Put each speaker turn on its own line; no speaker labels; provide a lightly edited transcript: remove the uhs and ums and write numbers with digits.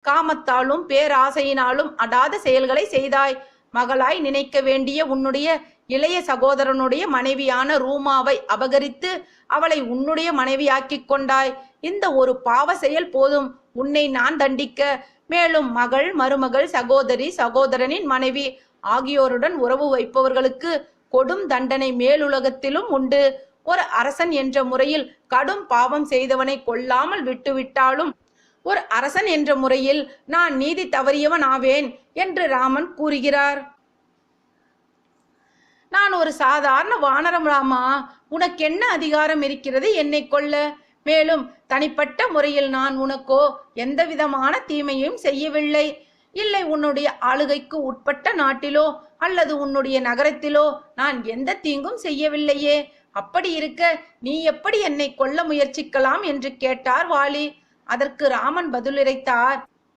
காமத்தாலும் பேராசையினாலும் அடாத செயல்களை செய்தாய். மகளாய் நினைக்க வேண்டிய உன்னுடைய இளைய சகோதரனுடைய மனைவியான ரூமாவை அபகரித்து அவளை உன்னுடைய மனைவியாக்கிக் கொண்டாய். இந்த ஒரு பாவ செயல் போதும் உன்னை நான் தண்டிக்க. மேலும் மகள், மருமகள், சகோதரி, சகோதரனின் மனைவி ஆகியோருடன் உறவு வைப்பவர்களுக்கு கொடும் தண்டனை மேலுலகத்திலும் உண்டு. ஒரு அரசன் என்ற முறையில் கடும் பாவம் செய்தவனை கொல்லாமல் விட்டுவிட்டாலும் ஒரு அரசன் என்ற முறையில் நான் நீதி தவறியவன் ஆவேன் என்று ராமன் கூறுகிறார். நான் ஒரு சாதாரண வானரம் ராமா, உனக்கு என்ன அதிகாரம் இருக்கிறது என்னை கொல்ல? மேலும் தனிப்பட்ட முறையில் நான் உனக்கோ எந்த விதமான தீமையும் செய்யவில்லை. இல்லை, உன்னுடைய ஆளுகைக்கு உட்பட்ட நாட்டிலோ அல்லது உன்னுடைய நகரத்திலோ நான் எந்த தீங்கும் செய்யவில்லையே. அப்படி இருக்க நீ எப்படி என்னை கொல்ல முயற்சிக்கலாம் என்று கேட்டார் வாலி. அதற்கு ராமன் பதிலுரைத்தார்,